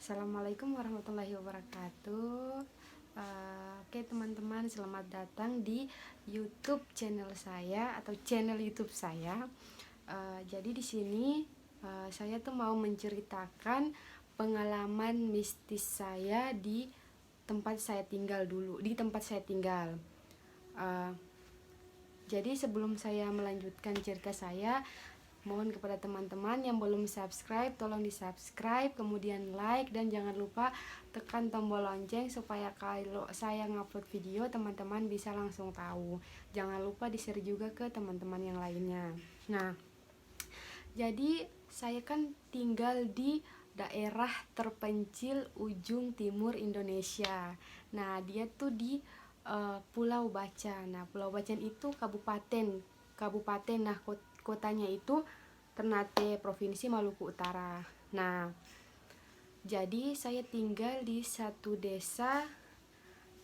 Assalamualaikum warahmatullahi wabarakatuh. Oke teman-teman, selamat datang di YouTube channel saya atau channel YouTube saya. Jadi di sini saya tuh mau menceritakan pengalaman mistis saya di tempat saya tinggal dulu, di tempat saya tinggal. Jadi sebelum saya melanjutkan cerita saya, mohon kepada teman-teman yang belum subscribe, tolong di subscribe, kemudian like, dan jangan lupa tekan tombol lonceng supaya kalau saya ngupload video teman-teman bisa langsung tahu. Jangan lupa di share juga ke teman-teman yang lainnya. Nah, jadi saya kan tinggal di daerah terpencil ujung timur Indonesia. Nah, dia tuh di Pulau Bacan. Nah, Pulau Bacan itu kabupaten. Nah, kotanya itu Ternate, Provinsi Maluku Utara. Nah, jadi saya tinggal di satu desa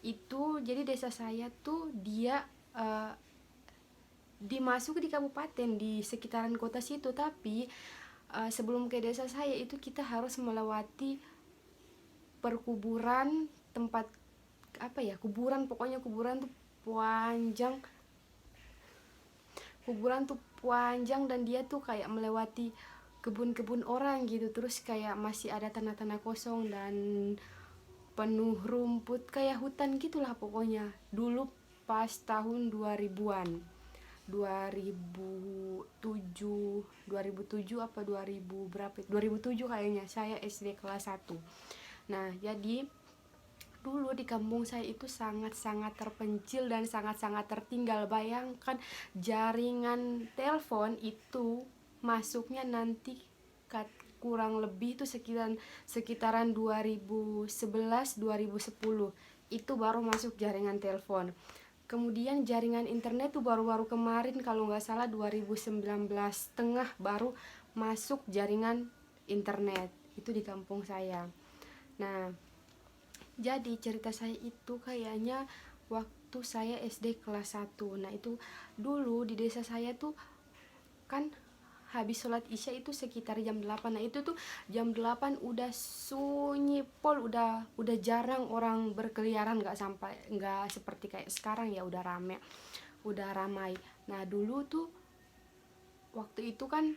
itu. Jadi desa saya tuh dia dimasuk di kabupaten di sekitaran kota situ, tapi sebelum ke desa saya itu kita harus melewati perkuburan, tempat kuburan, pokoknya kuburan tuh panjang dan dia tuh kayak melewati kebun-kebun orang gitu, terus kayak masih ada tanah-tanah kosong dan penuh rumput kayak hutan gitulah pokoknya. Dulu pas tahun 2000-an, 2007 apa 2000 berapa, 2007 kayaknya, saya SD kelas 1. Nah, jadi dulu di kampung saya itu sangat-sangat terpencil dan sangat-sangat tertinggal. Bayangkan jaringan telepon itu masuknya nanti kurang lebih itu sekitaran 2011-2010 itu baru masuk jaringan telepon. Kemudian jaringan internet tuh baru-baru kemarin kalau nggak salah 2019 tengah baru masuk jaringan internet itu di kampung saya. Nah, jadi cerita saya itu kayaknya waktu saya SD kelas 1. Nah, itu dulu di desa saya tuh kan habis sholat isya itu sekitar jam 8. Nah, itu tuh jam 8 udah sunyi pol, udah jarang orang berkeliaran, nggak seperti kayak sekarang ya, udah ramai. Nah, dulu tuh waktu itu kan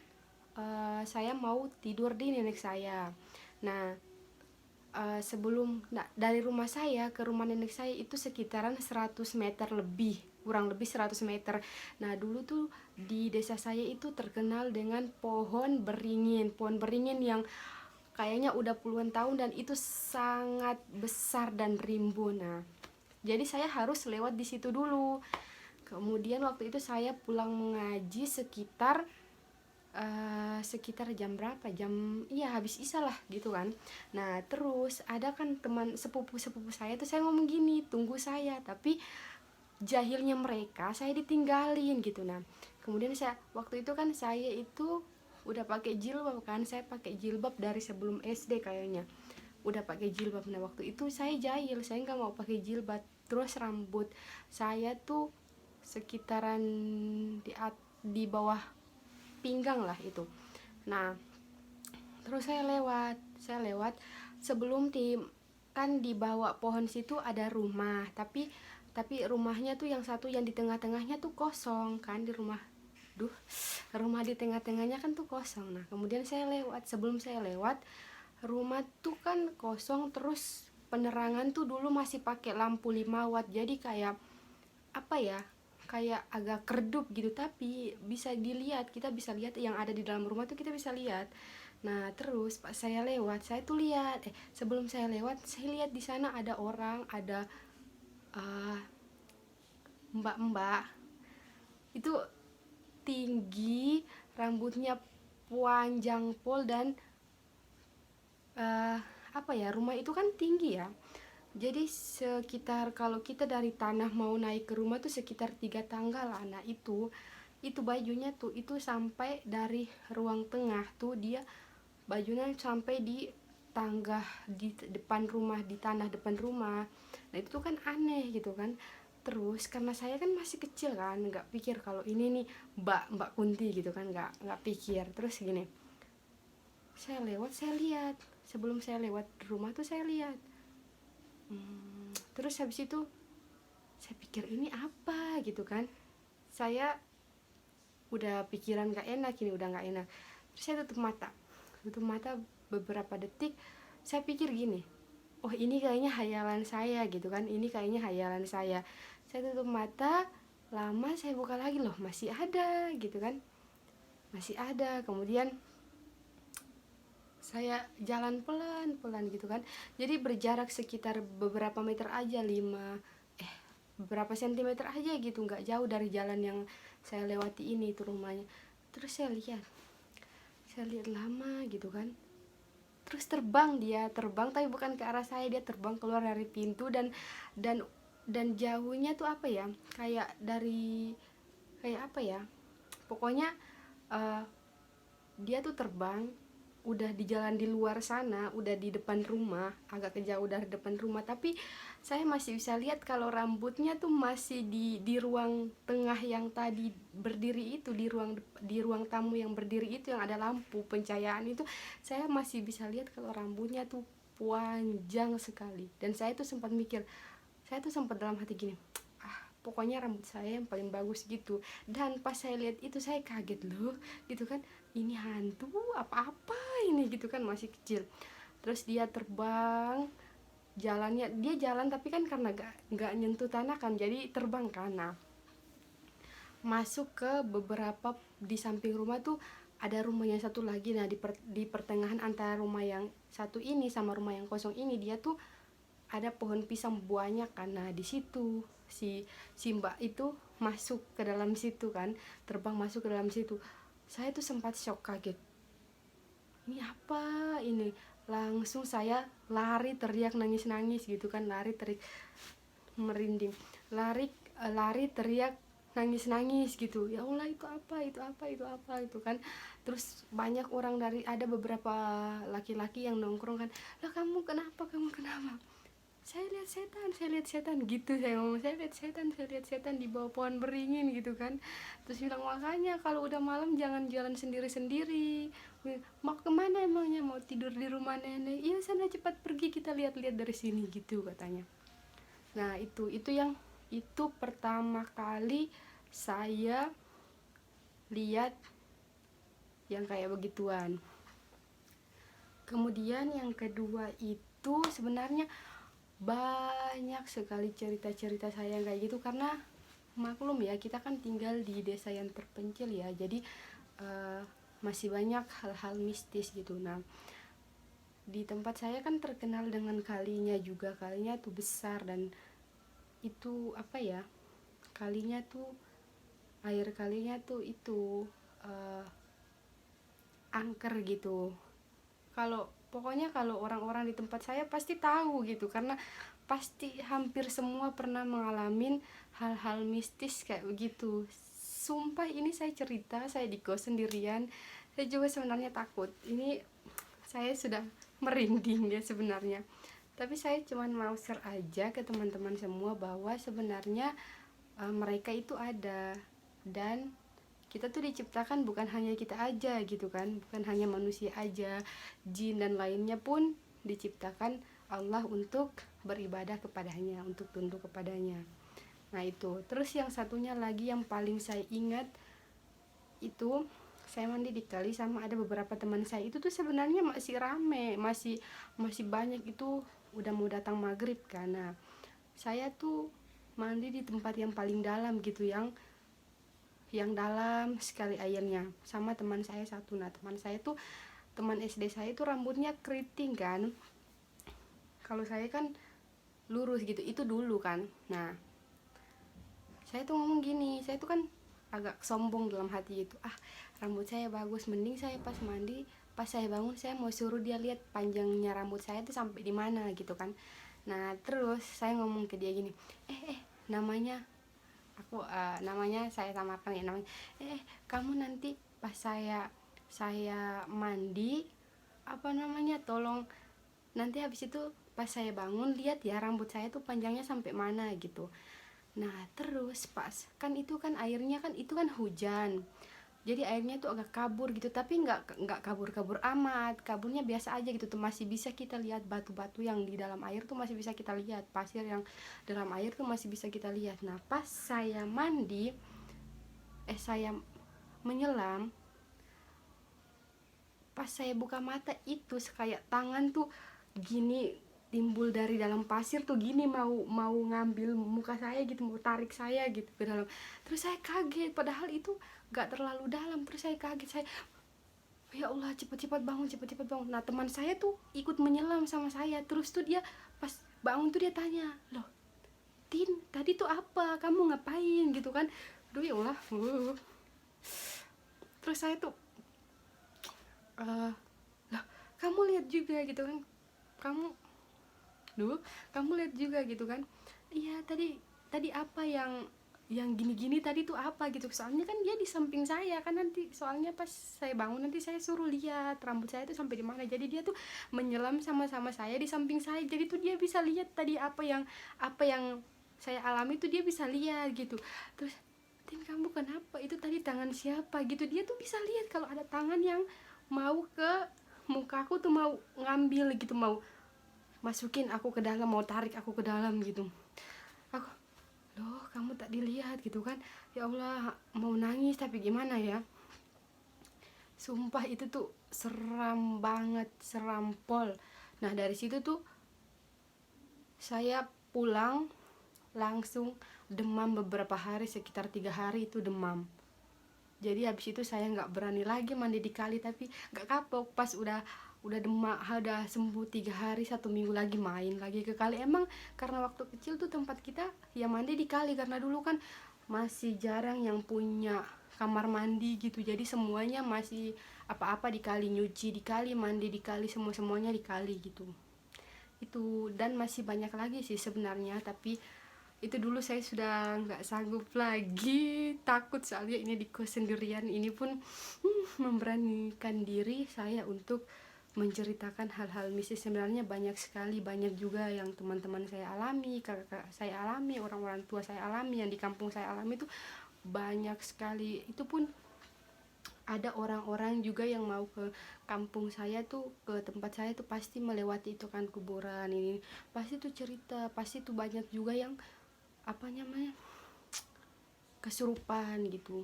saya mau tidur di nenek saya. Nah, dari rumah saya ke rumah nenek saya itu sekitaran 100 meter lebih, kurang lebih 100 meter. Nah, dulu tuh di desa saya itu terkenal dengan pohon beringin yang kayaknya udah puluhan tahun dan itu sangat besar dan rimbun. Nah, jadi saya harus lewat di situ dulu. Kemudian waktu itu saya pulang mengaji sekitar jam berapa, habis isya lah gitu kan. Nah, terus ada kan teman sepupu saya tuh, saya ngomong gini, tunggu saya, tapi jahilnya mereka saya ditinggalin gitu. Nah, kemudian waktu itu kan saya itu udah pakai jilbab kan, saya pakai jilbab dari sebelum SD kayaknya udah pakai jilbab. Nah, waktu itu saya jahil, saya nggak mau pakai jilbab. Terus rambut saya tuh sekitaran di bawah pinggang lah itu. Nah, terus saya lewat sebelum kan di bawah pohon situ ada rumah, tapi rumahnya tuh yang satu yang di tengah-tengahnya tuh kosong kan, rumah di tengah-tengahnya kan tuh kosong. Nah, kemudian sebelum saya lewat rumah tuh kan kosong, terus penerangan tuh dulu masih pakai lampu 5 watt, jadi kayak kayak agak redup gitu, tapi kita bisa lihat yang ada di dalam rumah tuh, kita bisa lihat. Nah, terus pas saya lewat, sebelum saya lewat, saya lihat di sana ada orang, ada mbak-mbak itu tinggi, rambutnya panjang pol, dan rumah itu kan tinggi ya. Jadi sekitar kalau kita dari tanah mau naik ke rumah tuh sekitar 3 tangga lah. Nah, itu bajunya tuh itu sampai dari ruang tengah tuh, dia bajunya sampai di tangga di depan rumah, di tanah depan rumah. Nah, itu kan aneh gitu kan. Terus karena saya kan masih kecil kan, nggak pikir kalau ini nih Mbak Kunti gitu kan, nggak pikir. Terus gini, saya lewat, saya lihat, sebelum saya lewat rumah tuh saya lihat. Terus habis itu saya pikir ini apa gitu kan, saya udah pikiran gak enak, ini udah gak enak. Terus saya tutup mata beberapa detik. Saya pikir gini, oh ini kayaknya hayalan saya gitu kan, ini kayaknya hayalan saya. Saya tutup mata, lama saya buka lagi, loh masih ada gitu kan, masih ada. Kemudian saya jalan pelan-pelan gitu kan, jadi berjarak sekitar beberapa meter aja, beberapa sentimeter aja gitu, nggak jauh dari jalan yang saya lewati ini, itu rumahnya. Terus saya lihat lama gitu kan, terus terbang tapi bukan ke arah saya, dia terbang keluar dari pintu. Dan jauhnya tuh apa ya, kayak apa ya, pokoknya dia tuh terbang udah di jalan di luar sana, udah di depan rumah, agak kejauh dari depan rumah, tapi saya masih bisa lihat kalau rambutnya tuh masih di ruang tengah yang tadi berdiri itu, di ruang tamu yang berdiri itu, yang ada lampu pencahayaan itu. Saya masih bisa lihat kalau rambutnya tuh panjang sekali. Dan saya tuh sempat dalam hati gini, pokoknya rambut saya yang paling bagus gitu. Dan pas saya lihat itu saya kaget loh gitu kan, ini hantu apa ini gitu kan, masih kecil. Terus dia terbang, dia jalan tapi kan karena nggak nyentuh tanah kan, jadi terbang kan. Nah, masuk ke beberapa, di samping rumah tuh ada rumah yang satu lagi. Nah, di pertengahan antara rumah yang satu ini sama rumah yang kosong ini, dia tuh ada pohon pisang banyak kan. Nah, di situ si mbak itu masuk ke dalam situ kan, terbang masuk ke dalam situ. Saya tuh sempat shock, kaget, ini apa ini. Langsung saya lari teriak nangis gitu kan, merinding, lari teriak nangis gitu, ya Allah itu apa itu kan. Terus banyak orang, ada beberapa laki-laki yang nongkrong kan, lah kamu kenapa, saya lihat setan gitu. Saya ngomong, saya lihat setan di bawah pohon beringin gitu kan. Terus bilang, makanya kalau udah malam jangan jalan sendiri. Mau kemana emangnya, mau tidur di rumah nenek? Iya sana cepat pergi, kita lihat-lihat dari sini gitu katanya. Nah itu pertama kali saya lihat yang kayak begituan. Kemudian yang kedua itu sebenarnya banyak sekali cerita-cerita saya kayak gitu, karena maklum ya, kita kan tinggal di desa yang terpencil ya, jadi masih banyak hal-hal mistis gitu. Nah, di tempat saya kan terkenal dengan kalinya tuh besar, dan itu apa ya, air kalinya tuh itu angker gitu. Pokoknya kalau orang-orang di tempat saya pasti tahu gitu, karena pasti hampir semua pernah mengalami hal-hal mistis kayak begitu. Sumpah, ini saya cerita, saya di kos sendirian, saya juga sebenarnya takut. Ini saya sudah merinding ya sebenarnya, tapi saya cuma mau share aja ke teman-teman semua bahwa sebenarnya mereka itu ada, dan kita tuh diciptakan bukan hanya kita aja gitu kan, bukan hanya manusia aja, jin dan lainnya pun diciptakan Allah untuk beribadah kepadanya, untuk tunduk kepadanya. Nah itu. Terus yang satunya lagi yang paling saya ingat itu, saya mandi di kali sama ada beberapa teman saya. Itu tuh sebenarnya masih rame, masih banyak, itu udah mau datang maghrib kan. Nah, saya tuh mandi di tempat yang paling dalam gitu, yang dalam sekali airnya, sama teman saya satu. Nah, teman SD saya tuh rambutnya keriting kan, kalau saya kan lurus gitu, itu dulu kan. Nah, saya tuh ngomong gini, saya tuh kan agak sombong dalam hati itu, rambut saya bagus, mending saya pas mandi, pas saya bangun saya mau suruh dia lihat panjangnya rambut saya tuh sampai di mana gitu kan. Nah, terus saya ngomong ke dia gini, namanya saya samakan ya, namanya kamu nanti pas saya mandi tolong nanti habis itu pas saya bangun lihat ya rambut saya tuh panjangnya sampai mana gitu. Nah, terus pas kan itu kan airnya kan itu kan hujan. jadi airnya tuh agak kabur gitu, tapi nggak kabur-kabur amat, kaburnya biasa aja gitu tuh, masih bisa kita lihat batu-batu yang di dalam air tuh masih bisa kita lihat, pasir yang dalam air tuh masih bisa kita lihat. Nah pas saya mandi, saya menyelam, pas saya buka mata itu kayak tangan tuh gini timbul dari dalam pasir tuh gini, mau ngambil muka saya gitu, mau tarik saya gitu ke dalam. Terus saya kaget, padahal itu gak terlalu dalam. Terus saya kaget, saya ya Allah, cepat-cepat bangun, cepat-cepat bangun. Nah teman saya tuh ikut menyelam sama saya. Terus tuh dia pas bangun tuh dia tanya, loh Tin, tadi tuh apa, kamu ngapain gitu kan. Aduh ya Allah. Terus saya tuh lah kamu lihat juga gitu kan, kamu kamu lihat juga gitu kan. Iya, tadi apa yang gini-gini tadi tuh apa gitu, soalnya kan dia di samping saya kan, nanti soalnya pas saya bangun nanti saya suruh lihat rambut saya tuh sampai di mana, jadi dia tuh menyelam sama-sama saya di samping saya, jadi tuh dia bisa lihat tadi apa yang saya alami tuh dia bisa lihat gitu. Terus, Tin kamu kenapa, itu tadi tangan siapa gitu, dia tuh bisa lihat kalau ada tangan yang mau ke mukaku tuh, mau ngambil gitu, mau masukin aku ke dalam, mau tarik aku ke dalam gitu. Aku, loh kamu tak dilihat gitu kan. Ya Allah, mau nangis tapi gimana ya, sumpah itu tuh seram banget, seram pol. Nah dari situ tuh saya pulang langsung demam beberapa hari, sekitar 3 hari itu demam. Jadi habis itu saya nggak berani lagi mandi di kali, tapi nggak kapok. Pas udah demam, udah sembuh 3 hari, 1 minggu lagi main lagi ke kali. Emang karena waktu kecil tuh tempat kita ya mandi di kali, karena dulu kan masih jarang yang punya kamar mandi gitu, jadi semuanya masih apa-apa di kali, nyuci di kali, mandi di kali, semuanya di kali gitu. Itu, dan masih banyak lagi sih sebenarnya, tapi itu dulu saya sudah nggak sanggup lagi, takut soalnya ini di kos sendirian. Ini pun memberanikan diri saya untuk menceritakan hal-hal mistis. Sebenarnya banyak sekali, banyak juga yang teman-teman saya alami, kakak saya alami, orang-orang tua saya alami, yang di kampung saya alami itu banyak sekali. Itu pun ada orang-orang juga yang mau ke kampung saya tuh, ke tempat saya tuh pasti melewati itu kan kuburan ini, pasti tuh cerita, pasti tuh banyak juga yang apa namanya, kesurupan gitu.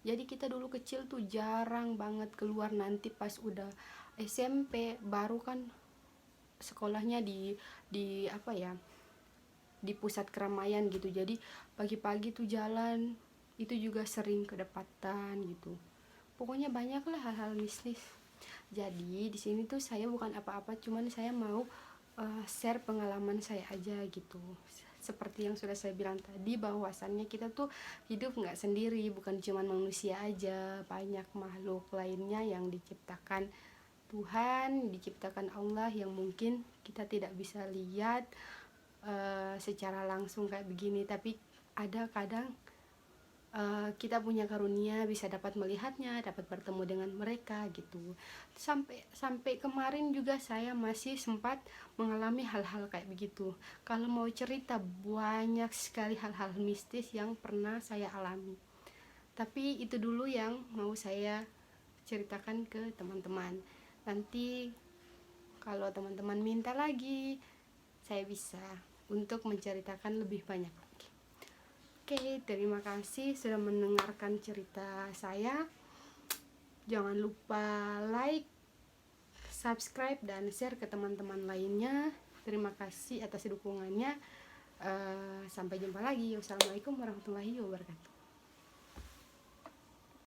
Jadi kita dulu kecil tuh jarang banget keluar, nanti pas udah SMP baru kan sekolahnya di apa ya, di pusat keramaian gitu. Jadi pagi-pagi tuh jalan itu juga sering kedapatan gitu. Pokoknya banyak lah hal-hal mistis. Jadi di sini tuh saya bukan apa-apa, cuman saya mau share pengalaman saya aja gitu. Seperti yang sudah saya bilang tadi, bahwasannya kita tuh hidup nggak sendiri, bukan cuma manusia aja, banyak makhluk lainnya yang diciptakan Tuhan, diciptakan Allah, yang mungkin kita tidak bisa lihat secara langsung kayak begini, tapi ada kadang kita punya karunia bisa dapat melihatnya, dapat bertemu dengan mereka gitu. Sampai kemarin juga saya masih sempat mengalami hal-hal kayak begitu. Kalau mau cerita, banyak sekali hal-hal mistis yang pernah saya alami. Tapi itu dulu yang mau saya ceritakan ke teman-teman. Nanti kalau teman-teman minta lagi, saya bisa untuk menceritakan lebih banyak. Oke, terima kasih sudah mendengarkan cerita saya. Jangan lupa like, subscribe, dan share ke teman-teman lainnya. Terima kasih atas dukungannya. Sampai jumpa lagi. Wassalamualaikum warahmatullahi wabarakatuh.